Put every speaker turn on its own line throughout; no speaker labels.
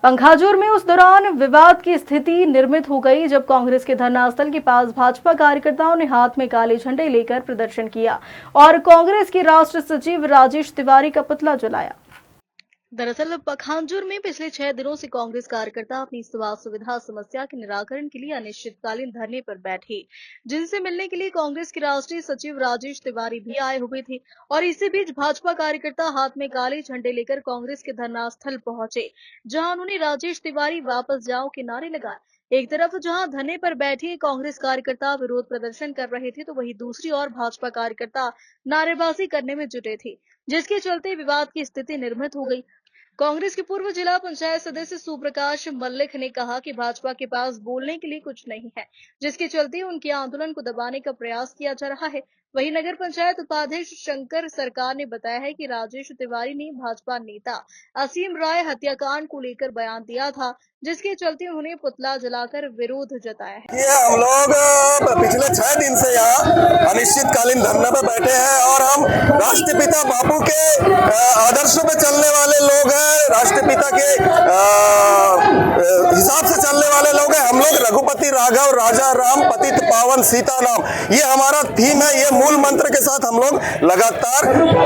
पंखाजूर में उस दौरान विवाद की स्थिति निर्मित हो गई जब कांग्रेस के धरना स्थल के पास भाजपा कार्यकर्ताओं ने हाथ में काले झंडे लेकर प्रदर्शन किया और कांग्रेस के राष्ट्रीय सचिव राजेश तिवारी का पुतला जलाया। दरअसल पखांजूर में पिछले 6 दिनों से कांग्रेस कार्यकर्ता अपनी स्वास्थ्य सुविधा समस्या के निराकरण के लिए अनिश्चितकालीन धरने पर बैठे, जिनसे मिलने के लिए कांग्रेस के राष्ट्रीय सचिव राजेश तिवारी भी आए हुए थे। और इसी बीच भाजपा कार्यकर्ता हाथ में काले झंडे लेकर कांग्रेस के धरना स्थल पहुंचे, जहां उन्होंने राजेश तिवारी वापस जाओ के नारे लगाए। एक तरफ जहां धरने पर बैठे कांग्रेस कार्यकर्ता विरोध प्रदर्शन कर रहे थे, तो वहीं दूसरी ओर भाजपा कार्यकर्ता नारेबाजी करने में जुटे थे, जिसके चलते विवाद की स्थिति निर्मित हो गई। कांग्रेस के पूर्व जिला पंचायत सदस्य सुप्रकाश मल्लिक ने कहा कि भाजपा के पास बोलने के लिए कुछ नहीं है, जिसके चलते उनके आंदोलन को दबाने का प्रयास किया जा रहा है। वहीं नगर पंचायत उपाध्यक्ष शंकर सरकार ने बताया है कि राजेश तिवारी ने भाजपा नेता असीम राय हत्याकांड को लेकर बयान दिया था, जिसके चलते उन्होंने पुतला जलाकर विरोध जताया है।
ये हम लोग पिछले 6 दिन से यहाँ अनिश्चितकालीन धरना पे बैठे हैं और हम राष्ट्रपिता बापू के आदर्शों पे चलने वाले लोग हैं, राष्ट्रपिता के हिसाब से चलने वाले लोग हैं। हम लोग रघुपति राघव राजा राम पतित पावन सीता नाम, ये हमारा थीम है। ये मूल मंत्र के साथ हम लोग लगातार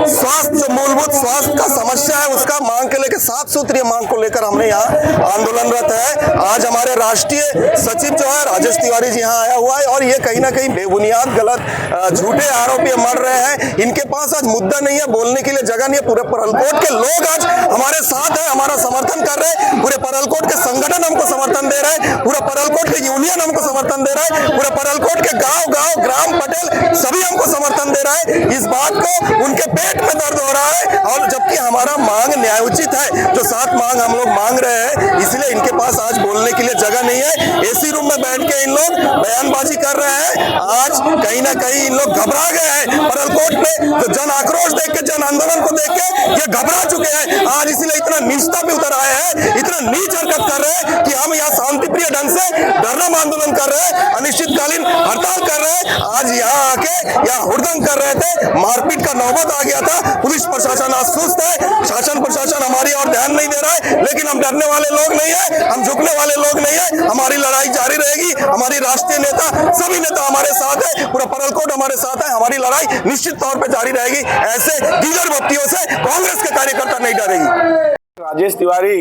स्वास्थ्य, मूलभूत स्वास्थ्य का समस्या है उसका मांग के लेकर 7 सूत्रीय मांग को लेकर हमने यहाँ आंदोलनरत है। आज हमारे राष्ट्रीय सचिव जो है राजेश तिवारी जी यहाँ आया हुआ है और ये कहीं ना कहीं बेबुनियाद गलत झूठे आरोपी मर रहे हैं। इनके पास आज मुद्दा नहीं है, बोलने के लिए जगह नहीं है। पूरे परलकोट के लोग आज हमारे साथ है, हमारा समर्थन कर रहे हैं। पूरे परलकोट के संगठन हमको समर्थन दे रहे हैं, पूरा परलकोट के यूनियन हमको समर्थन दे रहा है, पूरा परलकोट के गांव ग्राम पटेल सभी हमको समर्थन दे रहा है। इस बात को उनके पेट में दर्द हो रहा है और जबकि हमारा मांग न्यायोचित है, जो 7 मांग हम लोग मांग रहे हैं, इसलिए इनके पास आज बोलने के लिए जगह नहीं है। एसी रूम में बैठ के इन लोग बयानबाजी कर रहे हैं। आज कहीं ना कहीं इन लोग घबरा गए हैं। परलकोट में जो जन आक्रोश देख के, जन आंदोलन को देख के ये घबरा चुके हैं आज, इसलिए इतना नीचता पे उतर आए हैं, इतना नीच हरकत कर रहे हैं कि हम यहाँ शांतिप्रिय ढंग से धरना आंदोलन कर रहे हैं, अनिश्चितकालीन हड़ताल कर रहे हैं। आज यहाँ आके यहाँ हुड़दंग कर रहे थे, मारपीट का नौबत आ गया था। पुलिस प्रशासन आज सुस्त है, शासन प्रशासन हमारी और ध्यान नहीं दे रहा है, लेकिन हम डरने वाले लोग नहीं है, हम झुकने वाले लोग नहीं है। हमारी लड़ाई जारी रहेगी। हमारी राष्ट्रीय नेता, सभी नेता हमारे साथ है, पूरा परलकोट हमारे साथ है। हमारी लड़ाई निश्चित तौर पे जारी रहेगी। ऐसे दीगर बत्तियों से कांग्रेस के कार्यकर्ता नहीं डरेगी।
राजेश तिवारी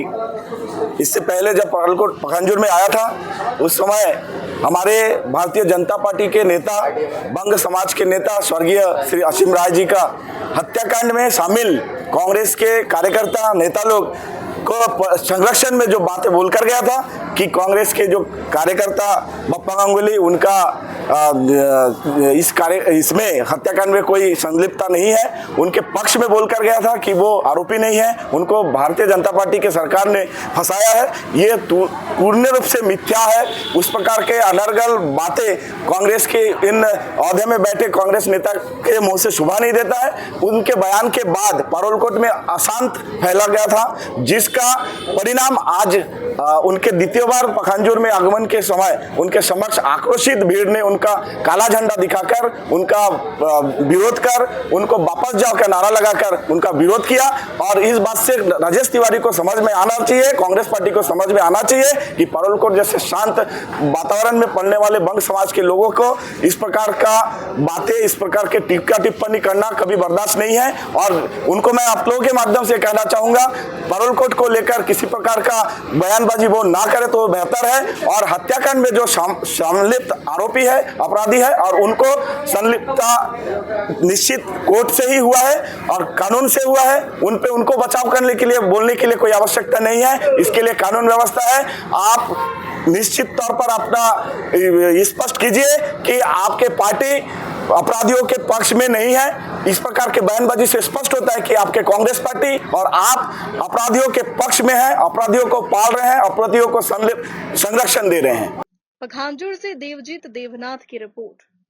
इससे पहले जब परलकोट पखांजूर में आया था, उस समय हमारे भारतीय जनता पार्टी के नेता, बंग समाज के नेता स्वर्गीय श्री असीम राय जी का हत्याकांड में शामिल कांग्रेस के कार्यकर्ता नेता लोग को संरक्षण में जो बातें बोल कर गया था कि कांग्रेस के जो कार्यकर्ता बप्पा गांगुली, उनका इसमें हत्याकांड में कोई संलिप्तता नहीं है, उनके पक्ष में बोल कर गया था कि वो आरोपी नहीं है, उनको भारतीय जनता पार्टी के सरकार ने फंसाया है। ये पूर्ण रूप से मिथ्या है। उस प्रकार के अनर्गल बातें कांग्रेस के इन औहदे में बैठे कांग्रेस नेता के मुंह से शुभा नहीं देता है। उनके बयान के बाद परलकोट में अशांत फैला गया था, जिसका परिणाम आज उनके द्वितीय बार पखांजूर में आगमन के समय उनके समक्ष आक्रोशित भीड़ ने उनका काला झंडा दिखाकर, उनका विरोध कर, उनको वापस जाओ का नारा लगाकर उनका विरोध किया। और इस बात से राजेश तिवारी को समझ में आना चाहिए, कांग्रेस पार्टी को समझ में आना चाहिए कि परलकोट जैसे शांत वातावरण में पलने वाले बंग समाज के लोगों को इस प्रकार का बातें, इस प्रकार के टीका टिप्पणी करना कभी बर्दाश्त नहीं है। और उनको मैं आप लोगों के माध्यम से कहना चाहूंगा, परलकोट को लेकर किसी प्रकार का बयानबाजी वो ना करे तो बेहतर है। और हत्याकांड में जो संलिप्त आरोपी है, अपराधी है, और उनको संलिप्तता निश्चित कोर्ट से ही हुआ है और कानून से हुआ है। उनको बचाव करने के लिए, बोलने के लिए कोई आवश्यकता नहीं है। इसके लिए कानून व्यवस्था है। आप निश्चित तौर पर अपना स्पष्ट कीजिए कि आपके पार्टी अपराधियों के पक्ष में नहीं है। इस प्रकार के बयानबाजी से स्पष्ट होता है कि आपके कांग्रेस पार्टी और आप अपराधियों के पक्ष में हैं, अपराधियों को पाल रहे हैं, अपराधियों को संरक्षण दे रहे हैं।
पखांजूर से देवजीत देवनाथ की रिपोर्ट।